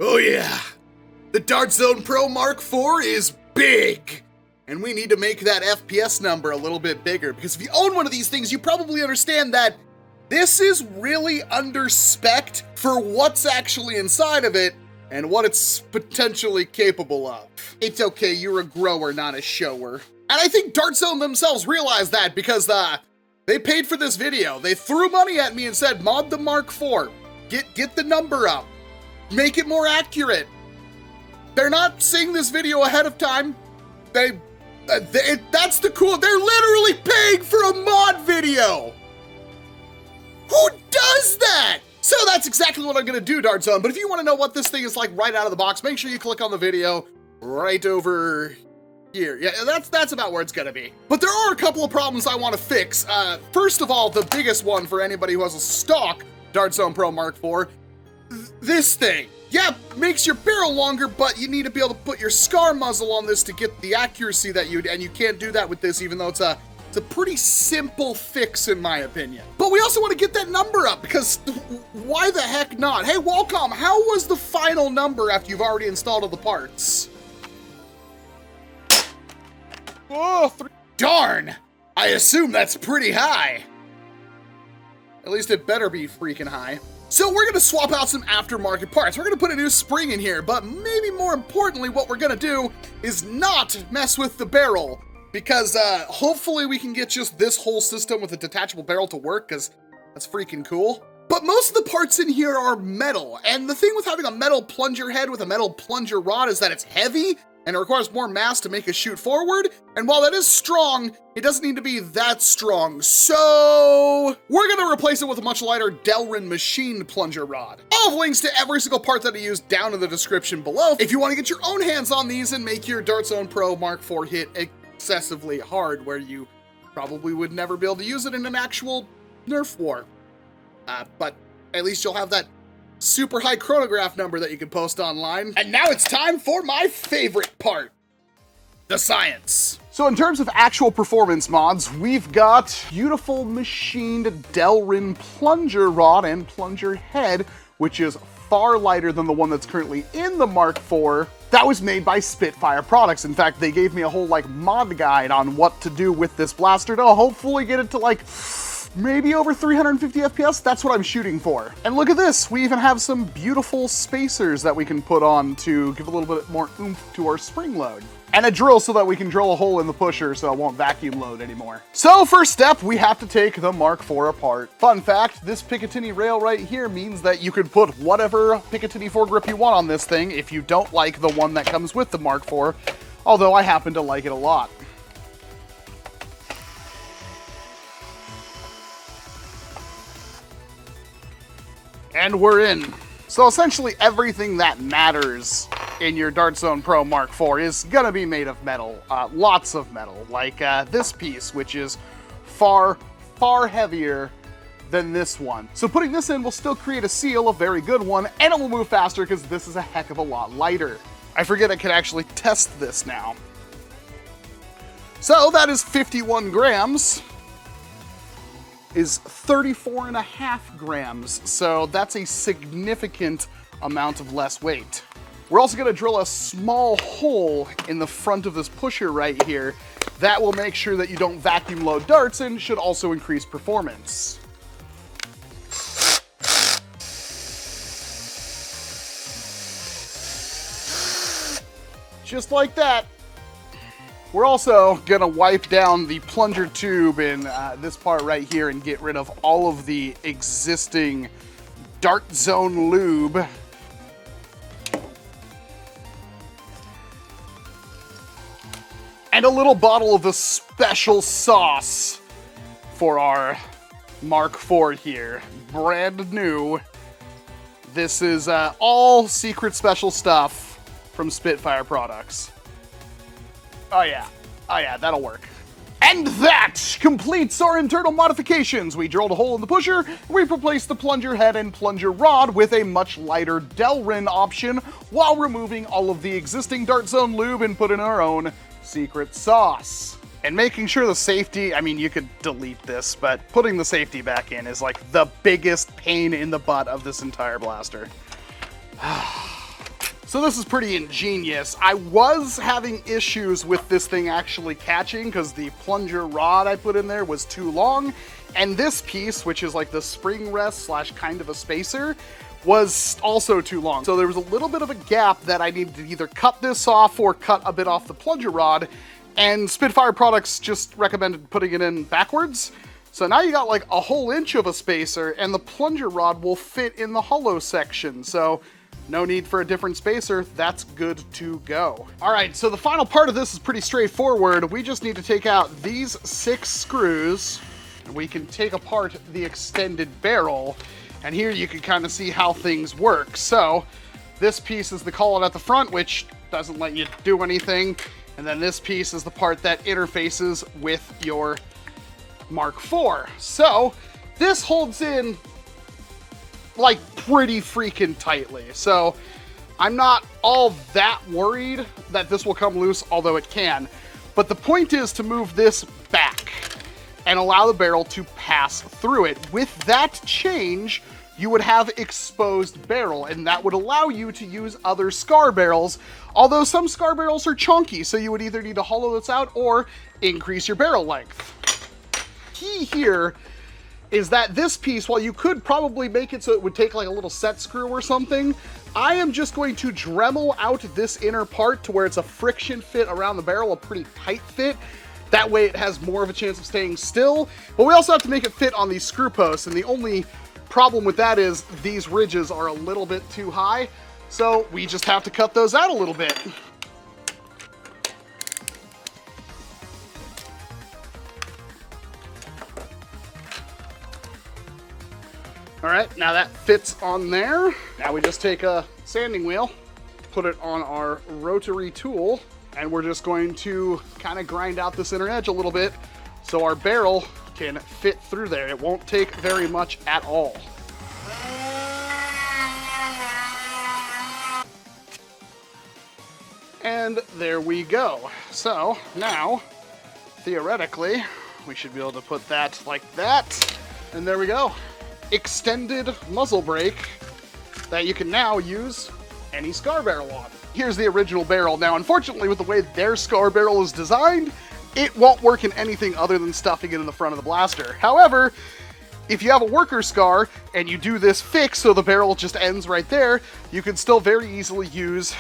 Oh yeah, the Dart Zone Pro Mark IV is big, and we need to make that FPS number a little bit bigger, because if you own one of these things, you probably understand that this is really under spec'd for what's actually inside of it and what it's potentially capable of. It's okay, you're a grower, not a shower. And I think Dart Zone themselves realized that, because they paid for this video. They threw money at me and said, mod the Mark IV, get the number up, make it more accurate. They're not seeing this video ahead of time. That's the cool, they're literally paying for a mod video. Who does that? So that's exactly what I'm gonna do, Dart Zone. But if you wanna know what this thing is like right out of the box, make sure you click on the video right over here. Yeah, that's about where it's gonna be. But there are a couple of problems I wanna fix. First of all, the biggest one for anybody who has a stock Dart Zone Pro Mark IV, this thing. Yeah, makes your barrel longer, but you need to be able to put your scar muzzle on this to get the accuracy that and you can't do that with this, even though it's a pretty simple fix in my opinion. But we also want to get that number up, because why the heck not? Hey, Wacom, how was the final number after you've already installed all the parts? Oh, darn! I assume that's pretty high. At least it better be freaking high. So we're gonna swap out some aftermarket parts. We're gonna put a new spring in here, but maybe more importantly, what we're gonna do is not mess with the barrel, because hopefully we can get just this whole system with a detachable barrel to work, because that's freaking cool. But most of the parts in here are metal, and the thing with having a metal plunger head with a metal plunger rod is that it's heavy, and it requires more mass to make it shoot forward, and while that is strong, it doesn't need to be that strong, so we're gonna replace it with a much lighter Delrin machined plunger rod. I'll have links to every single part that I use down in the description below if you want to get your own hands on these and make your Dart Zone Pro Mark IV hit excessively hard, where you probably would never be able to use it in an actual Nerf war. But at least you'll have that super high chronograph number that you can post online. And now it's time for my favorite part, the science. So in terms of actual performance mods, we've got beautiful machined Delrin plunger rod and plunger head, which is far lighter than the one that's currently in the Mark IV. That was made by Spitfire Products. In fact, they gave me a whole mod guide on what to do with this blaster to hopefully get it to maybe over 350 FPS, that's what I'm shooting for. And look at this, we even have some beautiful spacers that we can put on to give a little bit more oomph to our spring load. And a drill so that we can drill a hole in the pusher so it won't vacuum load anymore. So first step, we have to take the Mark IV apart. Fun fact, this Picatinny rail right here means that you could put whatever Picatinny foregrip you want on this thing if you don't like the one that comes with the Mark IV, although I happen to like it a lot. And we're in. So essentially everything that matters in your Dart Zone Pro Mark IV is gonna be made of metal, lots of metal, like this piece, which is far, far heavier than this one. So putting this in will still create a seal, a very good one, and it will move faster because this is a heck of a lot lighter. I forget I could actually test this now. So that is 51 grams. Is 34.5 grams, so that's a significant amount of less weight. We're also gonna drill a small hole in the front of this pusher right here. That will make sure that you don't vacuum load darts and should also increase performance. Just like that. We're also gonna wipe down the plunger tube in this part right here and get rid of all of the existing Dart Zone lube. And a little bottle of the special sauce for our Mark IV here. Brand new. This is all secret special stuff from Spitfire Products. Oh yeah, that'll work. And that completes our internal modifications. We drilled a hole in the pusher, we replaced the plunger head and plunger rod with a much lighter Delrin option while removing all of the existing Dart Zone lube and put in our own secret sauce. And making sure the safety, I mean, you could delete this, but putting the safety back in is like the biggest pain in the butt of this entire blaster. So this is pretty ingenious. I was having issues with this thing actually catching because the plunger rod I put in there was too long, and this piece, which is like the spring rest slash kind of a spacer, was also too long. So there was a little bit of a gap that I needed to either cut this off or cut a bit off the plunger rod, and Spitfire Products just recommended putting it in backwards. So now you got like a whole inch of a spacer, and the plunger rod will fit in the hollow section. So no need for a different spacer, that's good to go. All right, so the final part of this is pretty straightforward. We just need to take out these 6 screws, and we can take apart the extended barrel, and here you can kind of see how things work. So this piece is the collet at the front, which doesn't let you do anything, and then this piece is the part that interfaces with your Mark IV. So this holds in like pretty freaking tightly. So I'm not all that worried that this will come loose, although it can. But the point is to move this back and allow the barrel to pass through it. With that change, you would have exposed barrel, and that would allow you to use other scar barrels, although some scar barrels are chunky, so you would either need to hollow this out or increase your barrel length. Key here is that this piece, while you could probably make it so it would take like a little set screw or something, I am just going to Dremel out this inner part to where it's a friction fit around the barrel, a pretty tight fit. That way it has more of a chance of staying still, but we also have to make it fit on these screw posts, and the only problem with that is these ridges are a little bit too high, so we just have to cut those out a little bit. All right, now that fits on there. Now we just take a sanding wheel, put it on our rotary tool, and we're just going to kind of grind out this inner edge a little bit so our barrel can fit through there. It won't take very much at all. And there we go. So now, theoretically, we should be able to put that like that, and there we go. Extended muzzle brake that you can now use any scar barrel on. Here's the original barrel. Now, unfortunately, with the way their scar barrel is designed, it won't work in anything other than stuffing it in the front of the blaster. However, if you have a worker scar and you do this fix so the barrel just ends right there, you can still very easily use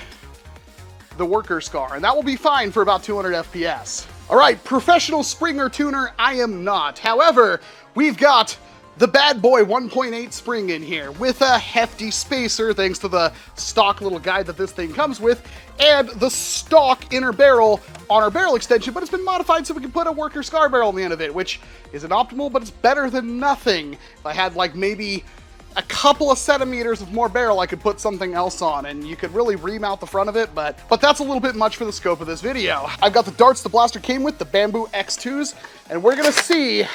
the worker scar, and that will be fine for about 200 FPS. All right, professional Springer tuner, I am not. However, we've got the bad boy 1.8 spring in here with a hefty spacer thanks to the stock little guide that this thing comes with, and the stock inner barrel on our barrel extension, but it's been modified so we can put a worker scar barrel on the end of it, which isn't optimal, but it's better than nothing. If I had like maybe a couple of centimeters of more barrel, I could put something else on, and you could really remount the front of it, but that's a little bit much for the scope of this video. I've got the darts the blaster came with, the Bamboo X2s, and we're gonna see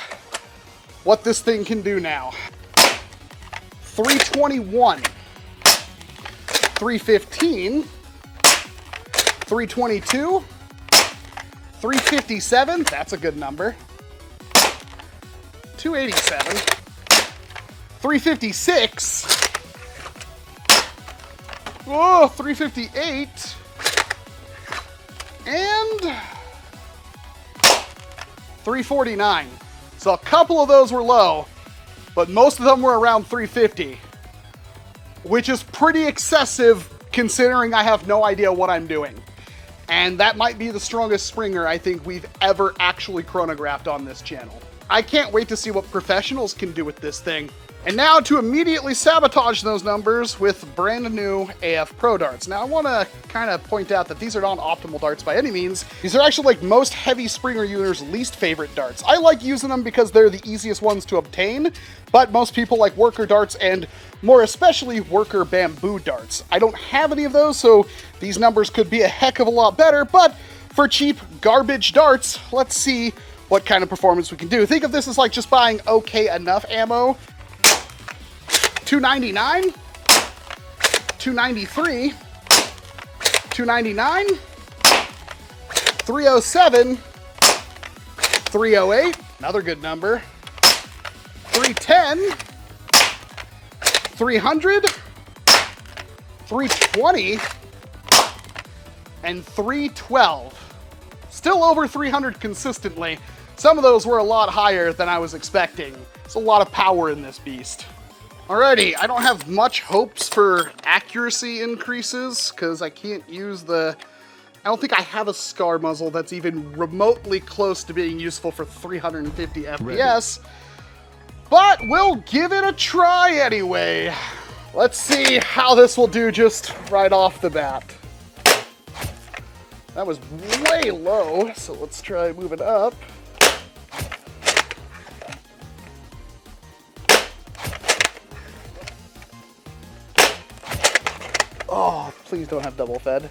what this thing can do now. 321, 315, 322, 357, that's a good number, 287, 356, whoa, 358, and 349. So a couple of those were low, but most of them were around 350, which is pretty excessive considering I have no idea what I'm doing. And that might be the strongest Springer I think we've ever actually chronographed on this channel. I can't wait to see what professionals can do with this thing. And now to immediately sabotage those numbers with brand new AF Pro darts. Now I want to kind of point out that these are not optimal darts by any means. These are actually like most heavy Springer users' least favorite darts. I like using them because they're the easiest ones to obtain, but most people like worker darts and more especially worker bamboo darts. I don't have any of those, so these numbers could be a heck of a lot better, but for cheap garbage darts, let's see what kind of performance we can do. Think of this as like just buying okay enough ammo. 299, 293, 299, 307, 308, another good number, 310, 300, 320, and 312. Still over 300 consistently. Some of those were a lot higher than I was expecting. There's a lot of power in this beast. Alrighty, I don't have much hopes for accuracy increases because I can't use I don't think I have a scar muzzle that's even remotely close to being useful for 350 FPS. But we'll give it a try anyway. Let's see how this will do just right off the bat. That was way low, so let's try moving up. Oh, please don't have double fed.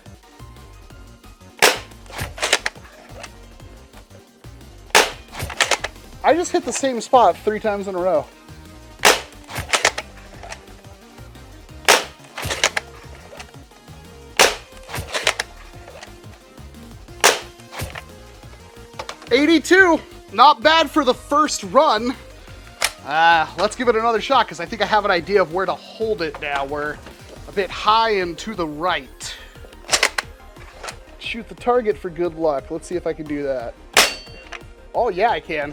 I just hit the same spot 3 times in a row. $82, not bad for the first run. Let's give it another shot because I think I have an idea of where to hold it now. We're a bit high and to the right. Shoot the target for good luck. Let's see if I can do that. Oh yeah, I can.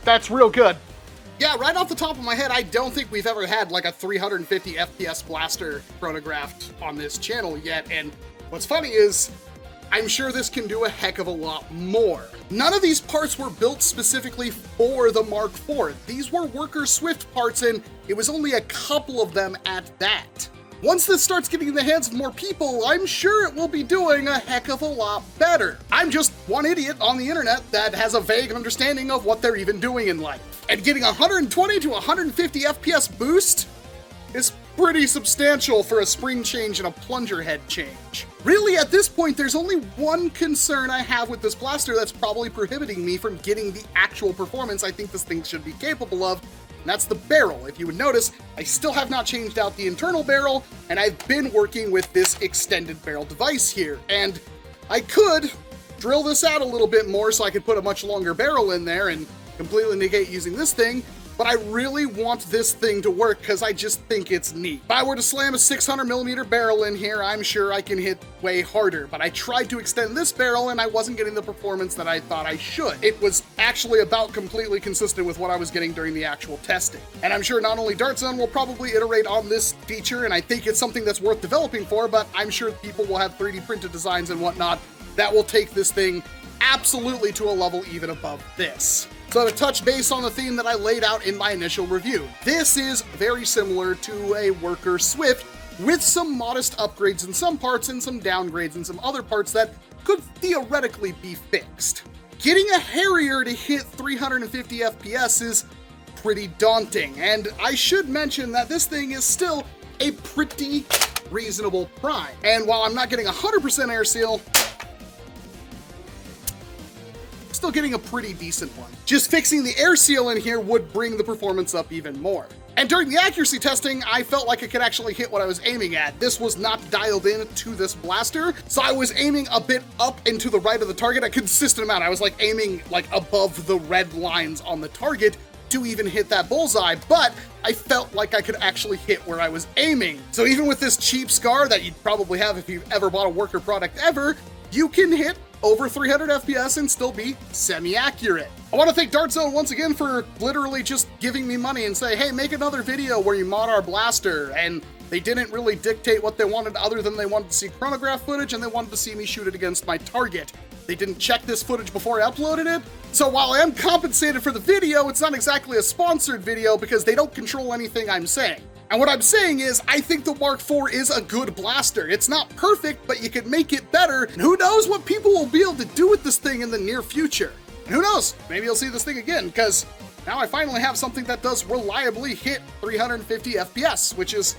That's real good. Yeah, right off the top of my head, I don't think we've ever had like a 350 FPS blaster chronographed on this channel yet, and what's funny is, I'm sure this can do a heck of a lot more. None of these parts were built specifically for the Mark IV. These were Worker Swift parts, and it was only a couple of them at that. Once this starts getting in the hands of more people, I'm sure it will be doing a heck of a lot better. I'm just one idiot on the internet that has a vague understanding of what they're even doing in life. And getting 120 to 150 FPS boost is pretty substantial for a spring change and a plunger head change. Really, at this point, there's only one concern I have with this blaster that's probably prohibiting me from getting the actual performance I think this thing should be capable of, and that's the barrel. If you would notice, I still have not changed out the internal barrel, and I've been working with this extended barrel device here. And I could drill this out a little bit more so I could put a much longer barrel in there and completely negate using this thing, but I really want this thing to work because I just think it's neat. If I were to slam a 600mm barrel in here, I'm sure I can hit way harder, but I tried to extend this barrel and I wasn't getting the performance that I thought I should. It was actually about completely consistent with what I was getting during the actual testing. And I'm sure not only DartZone will probably iterate on this feature, and I think it's something that's worth developing for, but I'm sure people will have 3D printed designs and whatnot that will take this thing absolutely to a level even above this. So to touch base on the theme that I laid out in my initial review, this is very similar to a Worker Swift with some modest upgrades in some parts and some downgrades in some other parts that could theoretically be fixed. Getting a Harrier to hit 350 FPS is pretty daunting, and I should mention that this thing is still a pretty reasonable prime. And while I'm not getting 100% air seal, still getting a pretty decent one. Just fixing the air seal in here would bring the performance up even more. And during the accuracy testing, I felt like I could actually hit what I was aiming at. This was not dialed in to this blaster, so I was aiming a bit up and to the right of the target, a consistent amount. I was like aiming like above the red lines on the target to even hit that bullseye, but I felt like I could actually hit where I was aiming. So even with this cheap SCAR that you'd probably have if you've ever bought a Worker product ever, you can hit over 300 FPS and still be semi-accurate. I want to thank DartZone once again for literally just giving me money and say, hey, make another video where you mod our blaster. And they didn't really dictate what they wanted other than they wanted to see chronograph footage and they wanted to see me shoot it against my target. They didn't check this footage before I uploaded it. So while I am compensated for the video, it's not exactly a sponsored video because they don't control anything I'm saying. And what I'm saying is, I think the Mark IV is a good blaster. It's not perfect, but you can make it better. And who knows what people will be able to do with this thing in the near future. And who knows, maybe you'll see this thing again, because now I finally have something that does reliably hit 350 FPS, which is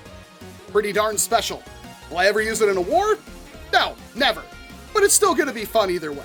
pretty darn special. Will I ever use it in a war? No, never. But it's still gonna be fun either way.